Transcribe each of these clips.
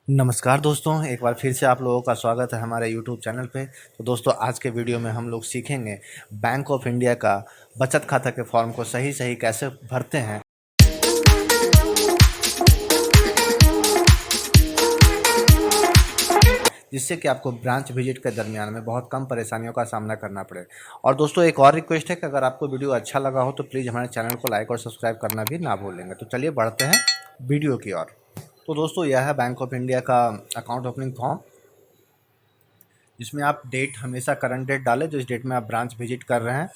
नमस्कार दोस्तों, एक बार फिर से आप लोगों का स्वागत है हमारे यूट्यूब चैनल पे। तो दोस्तों, आज के वीडियो में हम लोग सीखेंगे बैंक ऑफ इंडिया का बचत खाता के फॉर्म को सही सही कैसे भरते हैं, जिससे कि आपको ब्रांच विजिट के दरमियान में बहुत कम परेशानियों का सामना करना पड़े। और दोस्तों, एक और रिक्वेस्ट है कि अगर आपको वीडियो अच्छा लगा हो तो प्लीज़ हमारे चैनल को लाइक और सब्सक्राइब करना भी ना भूलेंगे। तो चलिए बढ़ते हैं वीडियो की ओर। तो दोस्तों, यह है बैंक ऑफ इंडिया का अकाउंट ओपनिंग फॉर्म, जिसमें आप डेट हमेशा करंट डेट डालें जिस डेट में आप ब्रांच विजिट कर रहे हैं,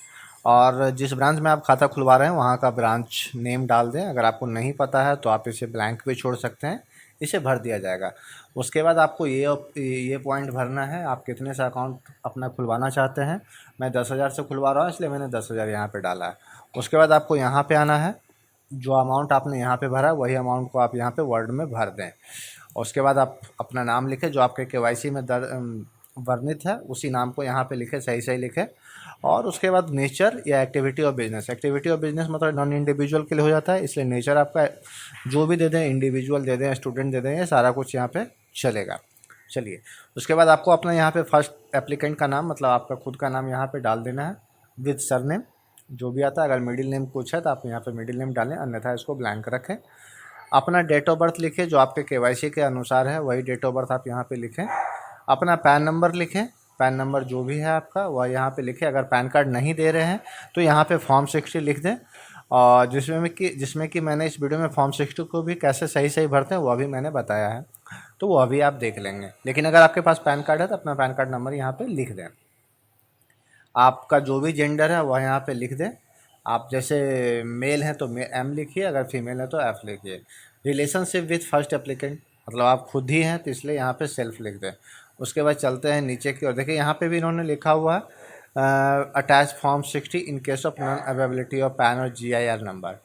और जिस ब्रांच में आप खाता खुलवा रहे हैं वहाँ का ब्रांच नेम डाल दें। अगर आपको नहीं पता है तो आप इसे ब्लैंक भी छोड़ सकते हैं, इसे भर दिया जाएगा। उसके बाद आपको ये पॉइंट भरना है, आप कितने से अकाउंट अपना खुलवाना चाहते हैं। मैं 10,000 से खुलवा रहा हूँ, इसलिए मैंने 10,000 यहाँ पे डाला है। उसके बाद आपको यहाँ पे आना है, जो अमाउंट आपने यहाँ पे भरा वही अमाउंट को आप यहाँ पे वर्ड में भर दें। उसके बाद आप अपना नाम लिखें, जो आपके केवाईसी में वर्णित है उसी नाम को यहाँ पे लिखें, सही सही लिखें। और उसके बाद नेचर या activity of business, activity of business मतलब नॉन इंडिविजुअल के लिए हो जाता है, इसलिए नेचर आपका जो भी दे दें, इंडिविजुअल दे दें, स्टूडेंट दे दें, ये सारा कुछ यहाँ पे चलेगा। चलिए, उसके बाद आपको अपना यहाँ पे फर्स्ट एप्लीकेंट का नाम मतलब आपका खुद का नाम यहाँ पे डाल देना है विद सरनेम, जो भी आता है। अगर मिडिल नेम कुछ है तो आप यहाँ पे मिडिल नेम डालें, अन्यथा इसको ब्लैंक रखें। अपना डेट ऑफ बर्थ लिखें, जो आपके केवाईसी के अनुसार है वही डेट ऑफ बर्थ आप यहाँ पे लिखें। अपना पैन नंबर लिखें, पैन नंबर जो भी है आपका वह यहाँ पे लिखें। अगर पैन कार्ड नहीं दे रहे हैं तो यहाँ पे फॉर्म 60 लिख दें, और जिसमें कि मैंने इस वीडियो में फॉर्म 60 को भी कैसे सही सही भरते हैं वह भी मैंने बताया है, तो वह भी आप देख लेंगे। लेकिन अगर आपके पास पैन कार्ड है तो अपना पैन कार्ड नंबर यहाँ पे लिख दें। आपका जो भी जेंडर है वह यहाँ पे लिख दें। आप जैसे मेल हैं तो एम लिखिए, अगर फीमेल है तो एफ लिखिए। रिलेशनशिप विथ फर्स्ट एप्लीकेंट मतलब आप खुद ही हैं तो इसलिए यहाँ पे सेल्फ लिख दें। उसके बाद चलते हैं नीचे की ओर, देखिए यहाँ पे भी इन्होंने लिखा हुआ है attach form 60 in case of non availability of pan और GIR नंबर।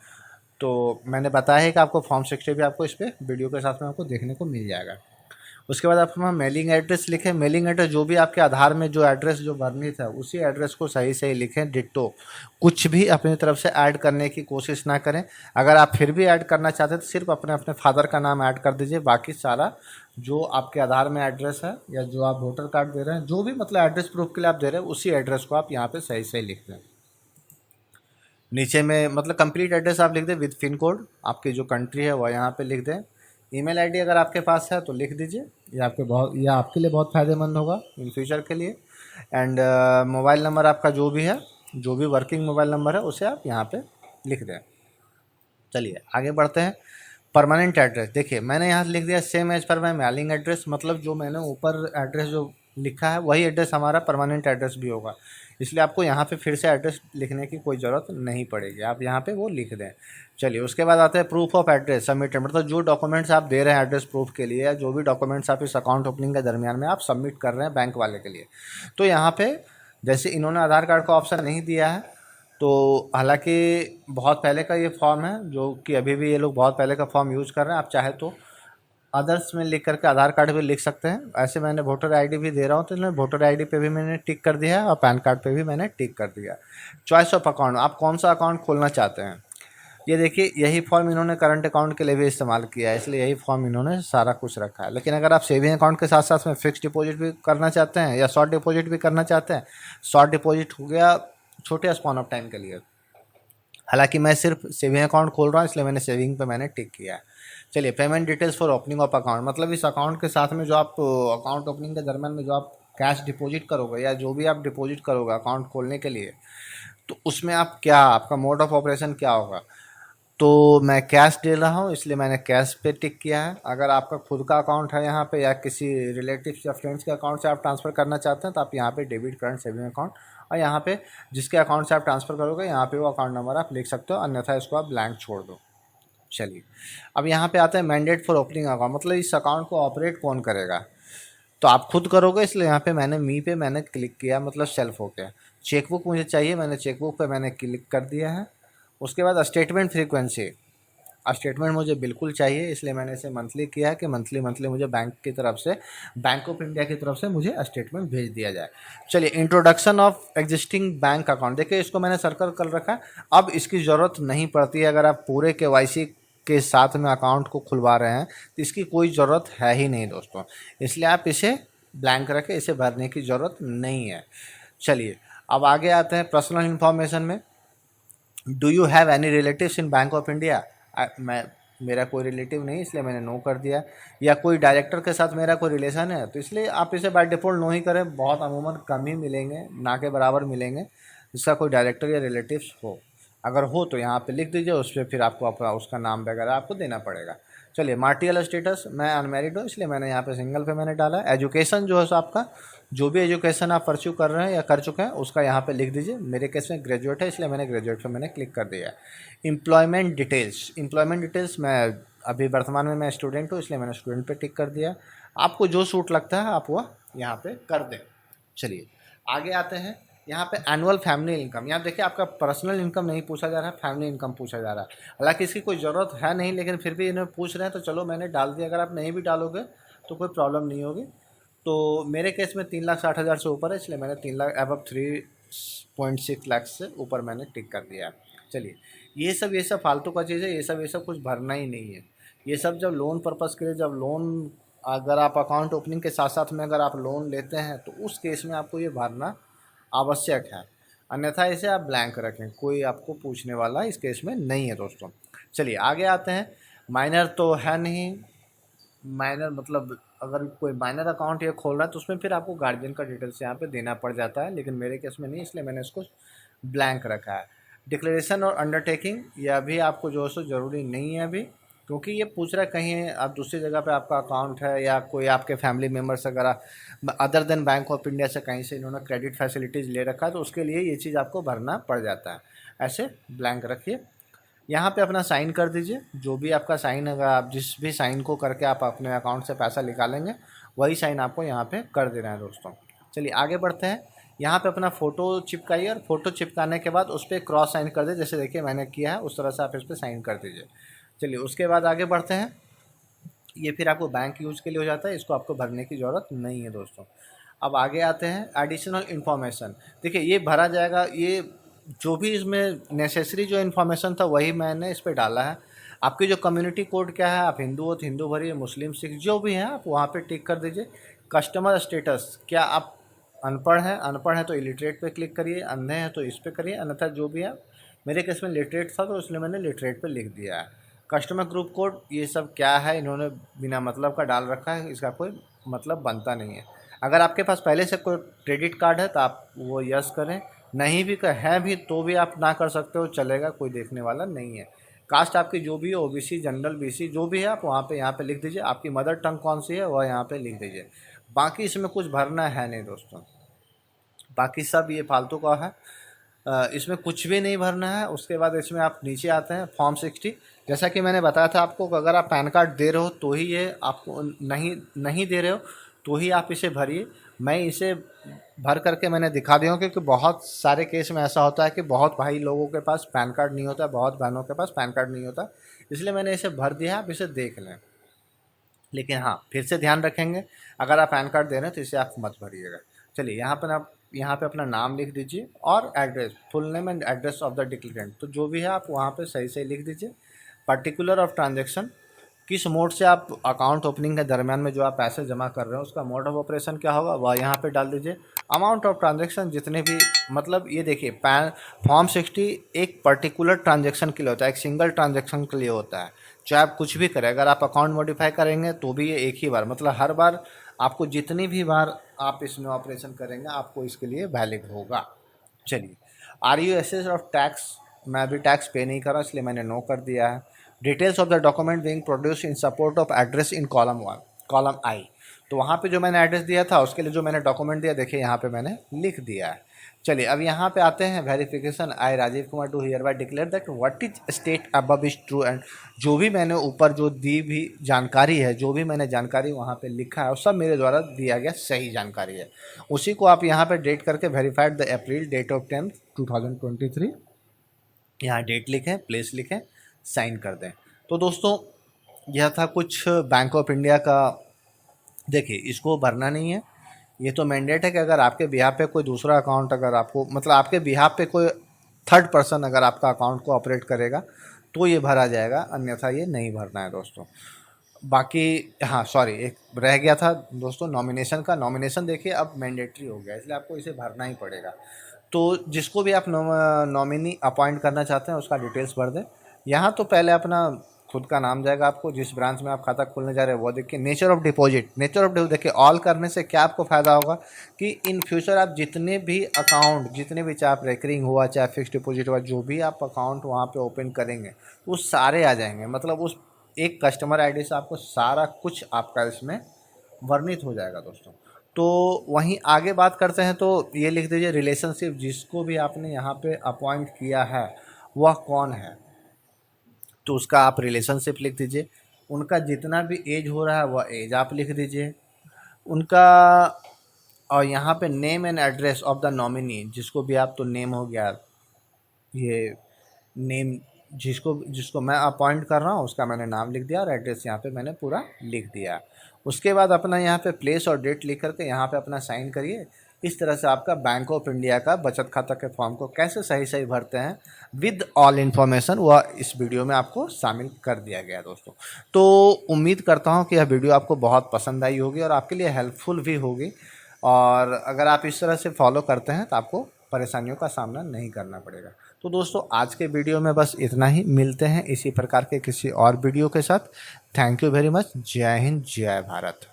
तो मैंने बताया है कि आपको फॉर्म 60 भी आपको इस पर वीडियो के साथ में आपको देखने को मिल जाएगा। उसके बाद आप अपना मेलिंग एड्रेस लिखें। मेलिंग एड्रेस जो भी आपके आधार में जो एड्रेस जो वर्णित है उसी एड्रेस को सही सही लिखें, डिट्टो। कुछ भी अपनी तरफ से ऐड करने की कोशिश ना करें। अगर आप फिर भी ऐड करना चाहते हैं तो सिर्फ अपने अपने फादर का नाम ऐड कर दीजिए, बाकी सारा जो आपके आधार में एड्रेस है या जो आप वोटर कार्ड दे रहे हैं, जो भी मतलब एड्रेस प्रूफ के लिए आप दे रहे हैं उसी एड्रेस को आप यहाँ पर सही सही लिख दें। नीचे में मतलब कंप्लीट एड्रेस आप लिख दें विद पिन कोड, आपकी जो कंट्री है वह यहाँ पे लिख दें। ईमेल आईडी अगर आपके पास है तो लिख दीजिए, यह आपके लिए बहुत फ़ायदेमंद होगा इन फ्यूचर के लिए। एंड मोबाइल नंबर आपका जो भी है, जो भी वर्किंग मोबाइल नंबर है उसे आप यहाँ पे लिख दें। चलिए आगे बढ़ते हैं। परमानेंट एड्रेस, देखिए मैंने यहाँ लिख दिया सेम एज पर माई मेलिंग एड्रेस, मतलब जो मैंने ऊपर एड्रेस जो लिखा है वही एड्रेस हमारा परमानेंट एड्रेस भी होगा, इसलिए आपको यहाँ पे फिर से एड्रेस लिखने की कोई ज़रूरत नहीं पड़ेगी, आप यहाँ पे वो लिख दें। चलिए उसके बाद आते हैं प्रूफ ऑफ एड्रेस सबमिटेड, मतलब जो डॉक्यूमेंट्स आप दे रहे हैं एड्रेस प्रूफ के लिए, या जो भी डॉक्यूमेंट्स आप इस अकाउंट ओपनिंग के दरमियान में आप सबमिट कर रहे हैं बैंक वाले के लिए। तो यहाँ पे जैसे इन्होंने आधार कार्ड का ऑप्शन नहीं दिया है, तो हालांकि बहुत पहले का ये फॉर्म है, जो कि अभी भी ये लोग बहुत पहले का फॉर्म यूज़ कर रहे हैं। आप चाहे तो अदर्स में लिख करके आधार कार्ड भी लिख सकते हैं। ऐसे मैंने वोटर आईडी भी दे रहा हूँ तो इसलिए वोटर आईडी पे भी मैंने टिक कर दिया है और पैन कार्ड पे भी मैंने टिक कर दिया। चॉइस ऑफ अकाउंट, आप कौन सा अकाउंट खोलना चाहते हैं, ये देखिए यही फॉर्म इन्होंने करंट अकाउंट के लिए भी इस्तेमाल किया है, इसलिए यही फॉर्म इन्होंने सारा कुछ रखा है। लेकिन अगर आप सेविंग अकाउंट के साथ साथ में फिक्स डिपॉजिट भी करना चाहते हैं या शॉर्ट डिपॉजिट भी करना चाहते हैं, शॉर्ट डिपॉजिट हो गया छोटे स्पॉन ऑफ टाइम के लिए। हालांकि मैं सिर्फ सेविंग अकाउंट खोल रहा हूँ इसलिए मैंने सेविंग पे मैंने टिक किया है। चलिए payment details for opening of account, मतलब इस अकाउंट के साथ में जो आप अकाउंट ओपनिंग के दरमियान में जो आप कैश डिपॉजिट करोगे या जो भी आप डिपॉजिट करोगे अकाउंट खोलने के लिए, तो उसमें आप क्या, आपका मोड ऑफ ऑपरेशन क्या होगा। तो मैं कैश दे रहा हूँ इसलिए मैंने कैश पे टिक किया है। अगर आपका खुद का अकाउंट है यहाँ पे या किसी रिलेटिव्स या फ्रेंड्स के अकाउंट से आप ट्रांसफ़र करना चाहते हैं तो आप यहाँ पे डेबिट करंट सेविंग अकाउंट, और यहाँ पे जिसके अकाउंट से आप ट्रांसफ़र करोगे यहाँ पे वो अकाउंट नंबर आप लिख सकते हो, अन्यथा इसको आप ब्लैंक छोड़ दो। चलिए अब यहाँ पे आते हैं मैंडेट फॉर ओपनिंग अकाउंट, मतलब इस अकाउंट को ऑपरेट कौन करेगा। तो आप खुद करोगे इसलिए यहाँ पे मैंने मी पे मैंने क्लिक किया, मतलब सेल्फ हो गया। चेकबुक मुझे चाहिए, मैंने चेकबुक पे मैंने क्लिक कर दिया है। उसके बाद स्टेटमेंट फ्रीक्वेंसी, स्टेटमेंट मुझे बिल्कुल चाहिए इसलिए मैंने इसे मंथली किया है कि मंथली मुझे बैंक की तरफ से, बैंक ऑफ इंडिया की तरफ से मुझे स्टेटमेंट भेज दिया जाए। चलिए introduction of existing bank account, देखिए इसको मैंने सर्कल कर रखा है, अब इसकी ज़रूरत नहीं पड़ती है। अगर आप पूरे KYC के साथ में अकाउंट को खुलवा रहे हैं तो इसकी कोई ज़रूरत है ही नहीं दोस्तों, इसलिए आप इसे ब्लैंक रखें, इसे भरने की ज़रूरत नहीं है। चलिए अब आगे आते हैं पर्सनल इन्फॉर्मेशन में। Do you have any relatives in bank of India? मैं मेरा कोई रिलेटिव नहीं इसलिए मैंने नो कर दिया। या कोई डायरेक्टर के साथ मेरा कोई रिलेशन है तो इसलिए आप इसे बाय डिफ़ॉल्ट नो ही करें, बहुत अमूमन कम ही मिलेंगे, ना के बराबर मिलेंगे जिसका कोई डायरेक्टर या रिलेटिव्स हो। अगर हो तो यहाँ पे लिख दीजिए, उस पर फिर आपको अपना उसका नाम वगैरह आपको देना पड़ेगा। चलिए मार्टियल स्टेटस, मैं अनमैरिड हूँ इसलिए मैंने यहाँ पे सिंगल पे मैंने डाला। एजुकेशन जो है सो आपका जो भी एजुकेशन आप परस्यू कर रहे हैं या कर चुके हैं उसका यहाँ पे लिख दीजिए। मेरे केस में ग्रेजुएट है इसलिए मैंने ग्रेजुएट पे मैंने क्लिक कर दिया। एम्प्लॉयमेंट डिटेल्स मैं अभी वर्तमान में मैं स्टूडेंट हूँ इसलिए मैंने स्टूडेंट पे टिक कर दिया। आपको जो सूट लगता है आप वह यहाँ पे कर दें। चलिए आगे आते हैं, यहाँ पे एनुअल फैमिली इनकम, यहाँ देखिए आपका पर्सनल इनकम नहीं पूछा जा रहा है, फैमिली इनकम पूछा जा रहा है। हालांकि इसकी कोई ज़रूरत है नहीं लेकिन फिर भी इन्हें पूछ रहे हैं तो चलो मैंने डाल दिया। अगर आप नहीं भी डालोगे तो कोई प्रॉब्लम नहीं होगी। तो मेरे केस में 3,60,000 से ऊपर है इसलिए मैंने 3 लाख अब 3.6 लाख से ऊपर मैंने टिक कर दिया। चलिए ये सब फालतू का चीज़ है, ये सब कुछ भरना ही नहीं है। ये सब जब लोन पर्पज़ के लिए, जब लोन अगर आप अकाउंट ओपनिंग के साथ साथ में अगर आप लोन लेते हैं तो उस केस में आपको ये भरना आवश्यक है, अन्यथा इसे आप ब्लैंक रखें, कोई आपको पूछने वाला इस केस में नहीं है दोस्तों। चलिए आगे आते हैं, माइनर तो है नहीं, माइनर मतलब अगर कोई माइनर अकाउंट ये खोल रहा है तो उसमें फिर आपको गार्जियन का डिटेल्स यहाँ पे देना पड़ जाता है, लेकिन मेरे केस में नहीं इसलिए मैंने इसको ब्लैंक रखा है। डिक्लेरेशन और अंडरटेकिंग यह भी आपको जो है सो ज़रूरी नहीं है अभी, क्योंकि ये पूछ रहा है कहीं आप दूसरी जगह पे आपका अकाउंट है या कोई आपके फैमिली मेम्बर्स अगर other than bank of India से कहीं से इन्होंने क्रेडिट फैसिलिटीज़ ले रखा है तो उसके लिए ये चीज़ आपको भरना पड़ जाता है। ऐसे ब्लैंक रखिए, यहाँ पे अपना साइन कर दीजिए। जो भी आपका साइन अगर आप जिस भी साइन को करके आप अपने अकाउंट से पैसा निकालेंगे वही साइन आपको यहाँ पे कर देना है दोस्तों। चलिए आगे बढ़ते हैं, यहाँ पे अपना फ़ोटो चिपकाइए और फ़ोटो चिपकाने के बाद उस पर क्रॉस साइन कर दे, जैसे देखिए मैंने किया है उस तरह से आप इस पर साइन कर दीजिए। चलिए उसके बाद आगे बढ़ते हैं, ये फिर आपको बैंक यूज़ के लिए हो जाता है, इसको आपको भरने की ज़रूरत नहीं है दोस्तों। अब आगे आते हैं एडिशनल इन्फॉर्मेशन, देखिए ये भरा जाएगा, ये जो भी इसमें नेसेसरी जो इन्फॉर्मेशन था वही मैंने इस पर डाला है। आपकी जो कम्युनिटी कोड क्या है, आप हिंदू हो तो हिंदू भरिए, मुस्लिम सिख जो भी हैं आप वहाँ पे टिक कर दीजिए। कस्टमर स्टेटस, क्या आप अनपढ़ हैं तो इलिटरेट पे क्लिक करिए, अंधे हैं तो इस पर करिए, अन्यथा जो भी है। मेरे केस में लिटरेट था तो इसलिए मैंने लिटरेट पे लिख दिया है। कस्टमर ग्रुप कोड ये सब क्या है, इन्होंने बिना मतलब का डाल रखा है, इसका कोई मतलब बनता नहीं है। अगर आपके पास पहले से कोई क्रेडिट कार्ड है तो आप वो यस करें, नहीं भी है भी तो भी आप ना कर सकते हो, चलेगा, कोई देखने वाला नहीं है। कास्ट आपकी जो भी है, ओबीसी, जनरल, बीसी जो भी है आप वहाँ पे यहाँ पे लिख दीजिए। आपकी मदर टंग कौन सी है वह यहाँ पे लिख दीजिए। बाकी इसमें कुछ भरना है नहीं दोस्तों, बाकी सब ये फालतू का है, इसमें कुछ भी नहीं भरना है। उसके बाद इसमें आप नीचे आते हैं फॉर्म 60, जैसा कि मैंने बताया था आपको कि अगर आप पैन कार्ड दे रहे हो तो ही ये आपको, नहीं दे रहे हो तो ही आप इसे भरिए। मैं इसे भर करके मैंने दिखा दिया हूँ, क्योंकि बहुत सारे केस में ऐसा होता है कि बहुत भाई लोगों के पास पैन कार्ड नहीं होता, बहुत बहनों के पास पैन कार्ड नहीं होता, इसलिए मैंने इसे भर दिया है, आप इसे देख लें। लेकिन हाँ फिर से ध्यान रखेंगे, अगर आप पैन कार्ड दे रहे हैं तो इसे आप मत भरिएगा। चलिए यहाँ पर आप यहाँ पे अपना नाम लिख दीजिए और address, full name and address of the declarant, तो जो भी है आप वहाँ पे सही से लिख दीजिए। पर्टिकुलर ऑफ ट्रांजैक्शन, किस मोड से आप अकाउंट ओपनिंग के दरमियान में जो आप पैसे जमा कर रहे हो उसका मोड ऑफ ऑपरेशन क्या होगा वह यहाँ पे डाल दीजिए। अमाउंट ऑफ ट्रांजैक्शन जितने भी, मतलब ये देखिए फॉर्म 60 एक पर्टिकुलर ट्रांजैक्शन के लिए होता है, एक सिंगल ट्रांजैक्शन के लिए होता है। चाहे आप कुछ भी करें, अगर आप अकाउंट मॉडिफाई करेंगे तो भी ये एक ही बार, मतलब हर बार आपको जितनी भी बार आप इसमें ऑपरेशन करेंगे आपको इसके लिए वैलिड होगा। चलिए are you assess of tax, मैं अभी टैक्स पे नहीं कर रहा इसलिए मैंने नो कर दिया है। Details of the document being produce in support of address in column आई, तो वहाँ पे जो मैंने एड्रेस दिया था उसके लिए जो मैंने डॉक्यूमेंट दिया देखिए यहाँ पे मैंने लिख दिया है। चलिए अब यहाँ पे आते हैं verification. I Rajiv Kumar do hereby declare that what is state above is true, and जो भी मैंने ऊपर जो दी भी जानकारी है, जो भी मैंने जानकारी वहाँ पे लिखा है वो सब मेरे द्वारा दिया गया सही जानकारी है। उसी को आप यहाँ पे डेट करके verified the April date of 10 2023, यहाँ डेट लिखें, प्लेस लिखें, साइन कर दें। तो दोस्तों यह था कुछ बैंक ऑफ इंडिया का, देखिए इसको भरना नहीं है, ये तो मैंडेट है कि अगर आपके बिहाफ पे कोई दूसरा अकाउंट, अगर आपको मतलब आपके बिहाफ पे कोई थर्ड पर्सन अगर आपका अकाउंट को ऑपरेट करेगा तो ये भरा जाएगा, अन्यथा ये नहीं भरना है दोस्तों। बाकी हाँ सॉरी, एक रह गया था दोस्तों नॉमिनेशन का। नॉमिनेशन देखिए अब मैंडेटरी हो गया, इसलिए आपको इसे भरना ही पड़ेगा। तो जिसको भी आप नॉमिनी अपॉइंट करना चाहते हैं उसका डिटेल्स भर दें। यहाँ तो पहले अपना खुद का नाम जाएगा, आपको जिस ब्रांच में आप खाता खोलने जा रहे हैं वो देखिए। Nature of deposit, nature of deposit देखिए, ऑल करने से क्या आपको फ़ायदा होगा कि इन फ्यूचर आप जितने भी अकाउंट, जितने भी चाहे आप रेकरिंग हुआ चाहे फिक्स डिपॉजिट हुआ, जो भी आप अकाउंट वहाँ पे ओपन करेंगे वो सारे आ जाएंगे। मतलब उस एक कस्टमर आईडी से आपको सारा कुछ आपका इसमें वर्णित हो जाएगा दोस्तों। तो वहीं आगे बात करते हैं, तो ये लिख दीजिए रिलेशनशिप, जिसको भी आपने यहाँ पे अपॉइंट किया है वह कौन है, तो उसका आप रिलेशनशिप लिख दीजिए। उनका जितना भी एज हो रहा है वह एज आप लिख दीजिए उनका। और यहाँ पे name and address of the nominee, जिसको भी आप, तो नेम हो गया, ये नेम जिसको जिसको मैं अपॉइंट कर रहा हूँ उसका मैंने नाम लिख दिया और एड्रेस यहाँ पे मैंने पूरा लिख दिया। उसके बाद अपना यहाँ पे प्लेस और डेट लिख करके यहाँ पे अपना साइन करिए। इस तरह से आपका बैंक ऑफ इंडिया का बचत खाता के फॉर्म को कैसे सही सही भरते हैं विद ऑल इन्फॉर्मेशन वह इस वीडियो में आपको शामिल कर दिया गया दोस्तों। तो उम्मीद करता हूँ कि यह वीडियो आपको बहुत पसंद आई होगी और आपके लिए हेल्पफुल भी होगी। और अगर आप इस तरह से फॉलो करते हैं तो आपको परेशानियों का सामना नहीं करना पड़ेगा। तो दोस्तों आज के वीडियो में बस इतना ही, मिलते हैं इसी प्रकार के किसी और वीडियो के साथ। Thank you very much. जय हिंद, जय भारत।